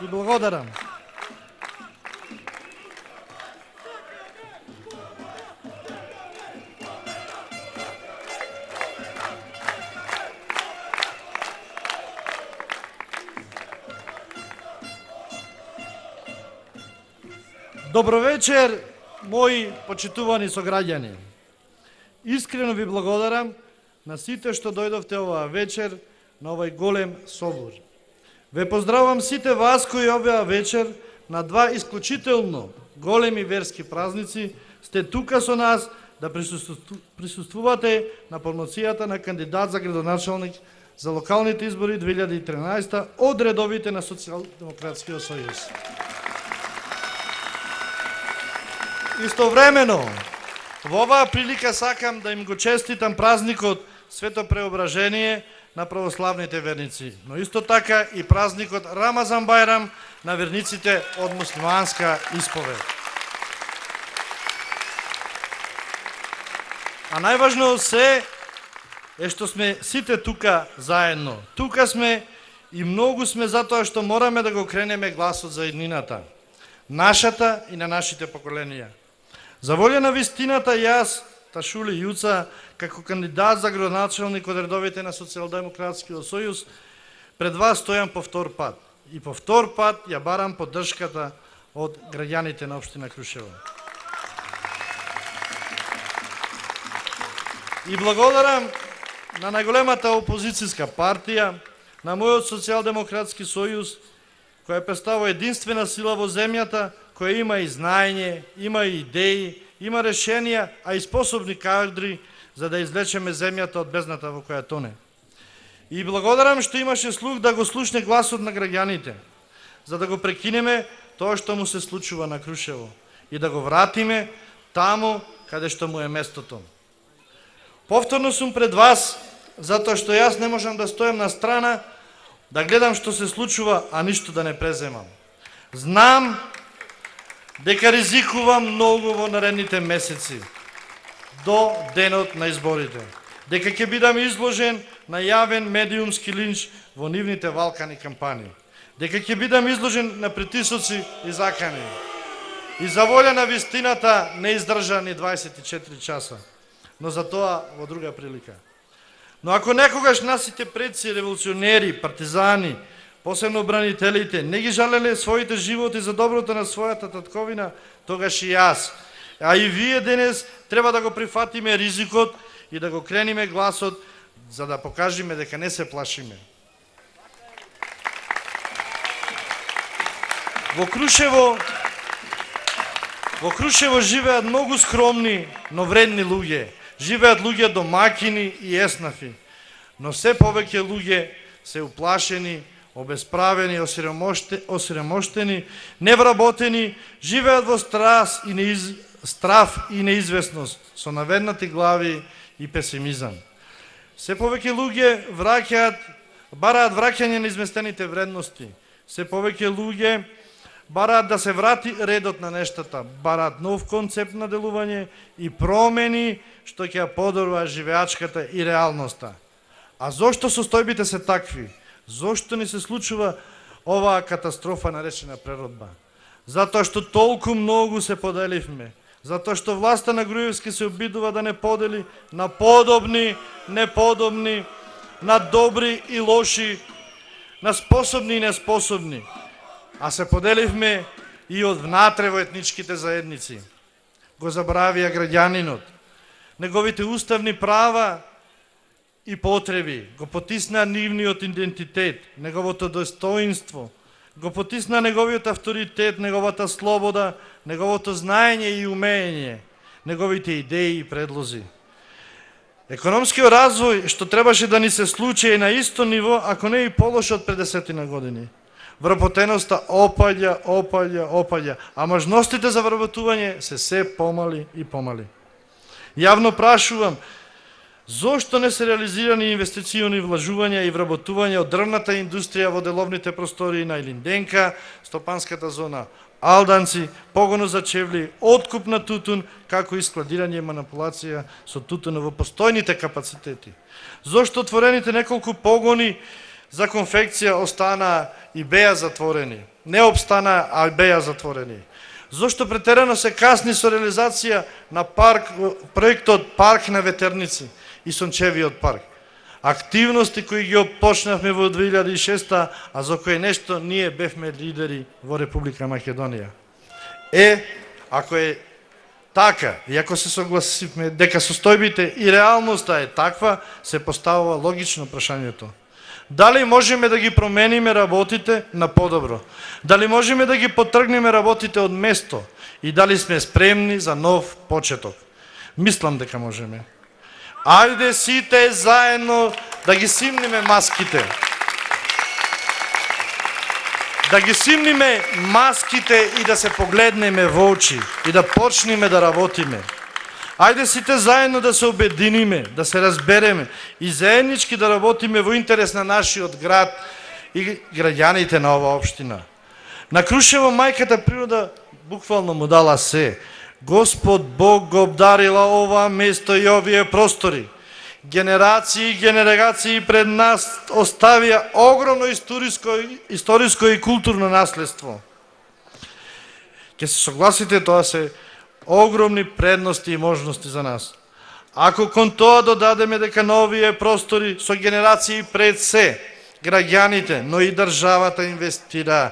Ви благодарам. Добро вечер, мои почитувани сограѓани. Искрено ви благодарам на сите што дојдовте оваа вечер на овој голем собор. Ве поздравам сите вас кои оваа вечер на два исклучително големи верски празници сте тука со нас да присуствувате на промоцијата на кандидат за градоначалник за локалните избори 2013 од редовите на Социјалдемократскиот сојуз. Истовремено, во оваа прилика сакам да им го честитам празникот Свето Преображение на православните верници, но исто така и празникот Рамазан Бајрам на верниците од муслиманска исповед. А најважно се е што сме сите тука заедно. Тука сме и многу сме затоа што мораме да го кренеме гласот за еднината, нашата и на нашите поколенија. За волја на вистината, јас, Ташули Јуца, како кандидат за градоначалник од редовите на Социјалдемократскиот сојуз, пред вас стојам по втор пат. И по втор пат ја барам поддршката од граѓаните на општина Крушево. И благодарам на најголемата опозицијска партија, на мојот Социјалдемократски сојуз, која представува единствена сила во земјата, која има и знаење, има и идеи, има решенија, а и способни кадри за да извлечеме земјата од бездната во која тоне. И благодарам што имаше слух да го слушне гласот на граѓаните, за да го прекинеме тоа што му се случува на Крушево и да го вратиме таму каде што му е местото. Повторно сум пред вас, затоа што јас не можам да стојам на страна, да гледам што се случува, а ништо да не преземам. Знам дека ризикувам многу во наредните месеци, до денот на изборите, дека ќе бидам изложен на јавен медиумски линч во нивните валкани кампани, дека ќе бидам изложен на притисоци и закани. И за волја на вистината не издржа ни 24 часа, но за тоа во друга прилика. Но ако некогаш насите предци, револуционери, партизани, посебно бранителите, не ги жалеле своите животи за доброто на својата татковина, тогаш и јас, а и вие денес треба да го прифатиме ризикот и да го крениме гласот, за да покажеме дека не се плашиме. Во Крушево живеат многу скромни, но вредни луѓе. Живеат луѓе домакини и еснафи, но се повеќе луѓе се уплашени, обесправени, осиромоштени, невработени, живеат во страф и неизвестност, со наведнати глави и песимизам. Се повеќе луѓе бараат враќање на изместените вредности. Се повеќе луѓе бараат да се врати редот на нештата, бараат нов концепт на делување и промени што ќе ја подобрува живеачката и реалноста. А зошто состојбите се такви? Зошто ни се случува оваа катастрофа наречена преродба? Затоа што толку многу се поделивме. Затоа што власта на Груевски се обидува да не подели на подобни, неподобни, на добри и лоши, на способни и неспособни. А се поделивме и од внатре во етничките заедници. Го забравија граѓанинот. Неговите уставни права и потреби, го потисна нивниот идентитет, неговото достоинство, го потисна неговиот авторитет, неговата слобода, неговото знаење и умење, неговите идеи и предлози. Економскиот развој што требаше да ни се случи е на исто ниво, ако не и полош од пред 10 години. Вработеноста опаѓа, а можностите за вработување се помали и помали. Јавно прашувам, зошто не се реализирани инвестициони влажувања и вработување од дрвната индустрија во деловните простори на Илинденка, Стопанската зона, Алданци, погоно за чевли, откуп на тутун, како и складирање и манипулација со тутун во постојните капацитети? Зошто отворените неколку погони за конфекција останаа и беа затворени? не обстана, а беа затворени? Зошто претерано се касни со реализација на проектот Парк на ветерници и Сончевиот парк? Активности кои ги опочнавме во 2006, а за кои нешто ние бевме лидери во Република Македонија. Ако е така, и ако се согласивме дека состојбите и реалноста е таква, се поставува логично прашањето. Дали можеме да ги промениме работите на подобро? Дали можеме да ги потргнеме работите од место? И дали сме спремни за нов почеток? Мислам дека можеме. Ајде сите заедно да ги симниме маските. Да ги симниме маските и да се погледнеме во очи и да почнеме да работиме. Ајде сите заедно да се обединиме, да се разбереме и заеднички да работиме во интерес на нашиот град и граѓаните на оваа општина. На Крушево мајката природа буквално му дала се. Господ Бог го обдарила ова место и овие простори. Генерации и генерации пред нас оставија огромно историско и културно наследство. Ке се согласите, тоа се огромни предности и можности за нас. Ако кон тоа додадеме дека на овие простори со генерации пред се, граѓаните, но и државата инвестира,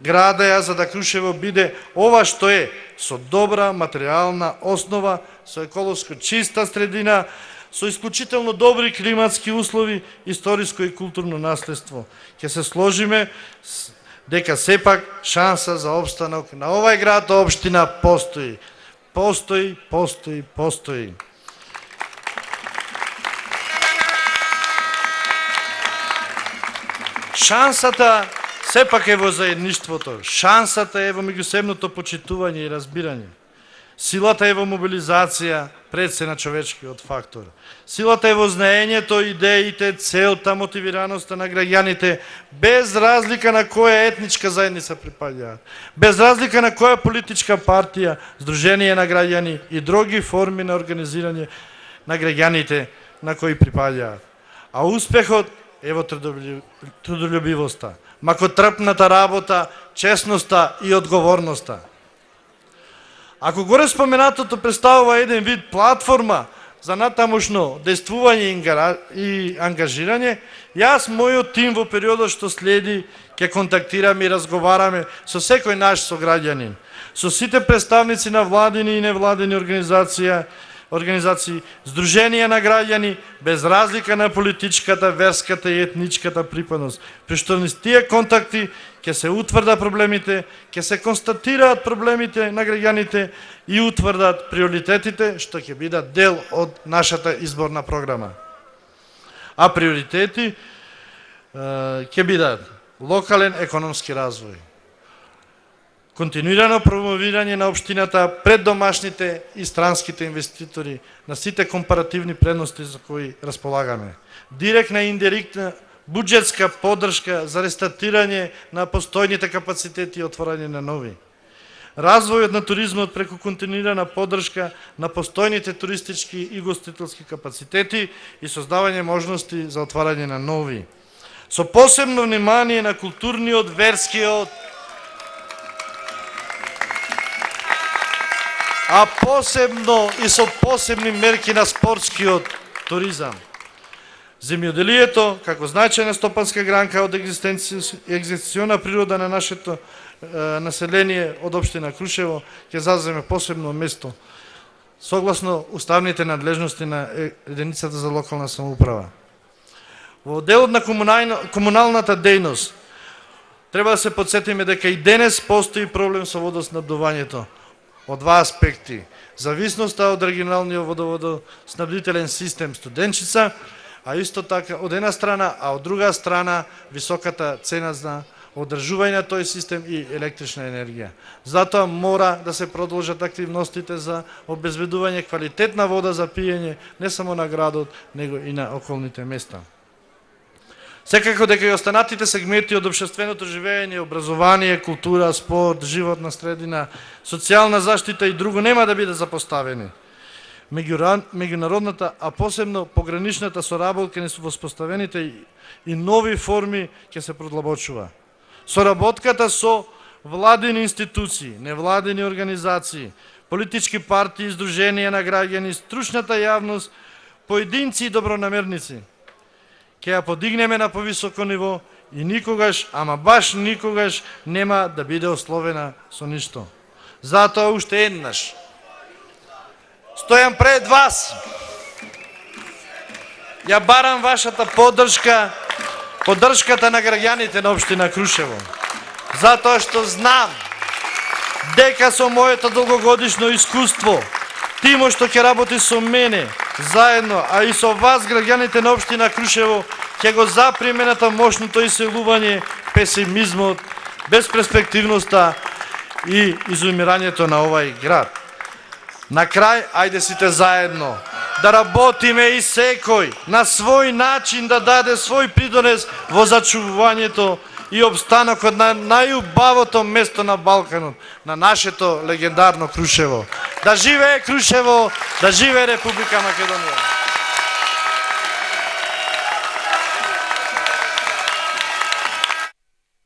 градеа за да Крушево биде ова што е, со добра материјална основа, со еколошко чиста средина, со исклучително добри климатски услови, историско и културно наследство. Ќе се сложиме дека сепак шанса за обстанок на овај град, општина постои. Постои. Шансата сепак е во заедништвото. Шансата е во меѓусебното почитување и разбирање. Силата е во мобилизација пред се на човечкиот фактор. Силата е во знаењето, идеите, целта, мотивираноста на граѓаните, без разлика на која етничка заедница припаѓаат, без разлика на која политичка партија, здружение на граѓани и други форми на организирање на граѓаните на кои припаѓаат. А успехот е во трудолюбивоста, макотрпната работа, честноста и одговорноста. Ако горе споменатото представува еден вид платформа за натамошно действување и ангажирање, јас мојот тим во периодот што следи ќе контактираме и разговараме со секој наш сограѓанин, со сите представници на владини и невладини организации, здруженија на граѓани, без разлика на политичката, верската и етничката припадност. При што низ тие контакти ќе се утврда проблемите, ќе се констатираат проблемите на граѓаните и утврдат приоритетите што ќе бидат дел од нашата изборна програма. А приоритети ќе бидат локален економски развој, континуирано промовирање на општината пред домашните и странските инвеститори на сите компаративни предности за кои располагаме, директна и индиректна буџетска поддршка за рестартирање на постојните капацитети и отворање на нови, развојот на туризмот преку континуирана поддршка на постојните туристички и гостителски капацитети и создавање можности за отворање на нови, со посебно внимание на културниот, верскиот, а посебно и со посебни мерки на спортскиот туризам. Земјоделието, како значајна стопанска гранка од екзистенцијна природа на нашето население од општина Крушево, ќе заземе посебно место, согласно уставните надлежности на единицата за локална самоуправа. Во делот на комуналната дејност, треба да се подсетиме дека и денес постои проблем со водоснабдувањето од два аспекти. Зависноста од регионалниот водоснабдителен систем Студенчица, а исто така од една страна, а од друга страна високата цена за одржување на тој систем и електрична енергија. Затоа мора да се продолжат активностите за обезбедување квалитетна вода за пиење не само на градот, него и на околните места. Секако дека и останатите сегменти од општественото живење, образование, култура, спорт, животна средина, социјална заштита и друго нема да бидат запоставени. Меѓународната, а посебно пограничната соработка низ воспоставените и нови форми ќе се продлабочува. Соработката со владени институции, невладени организации, политички партии, издруженија на граѓани, стручната јавност, поединци и добронамерници. Ќе ја подигнеме на повисоко ниво и никогаш, ама баш никогаш, нема да биде ословена со ништо. Затоа уште еднаш стојам пред вас. Ја барам вашата поддршка, поддршката на граѓаните на општина Крушево. Затоа што знам дека со моето долгогодишно искуство, тимо што ќе работи со мене, заедно, а и со вас, граѓаните на општина Крушево, ќе го запримената мощното иселување, песимизмот, безперспективноста и изумирањето на овај град. На крај, ајде сите заедно да работиме и секој на свој начин да даде свој придонес во зачувувањето и обстанокот на најубавото место на Балканот, на нашето легендарно Крушево. Да живее Крушево, да живее Република Македонија!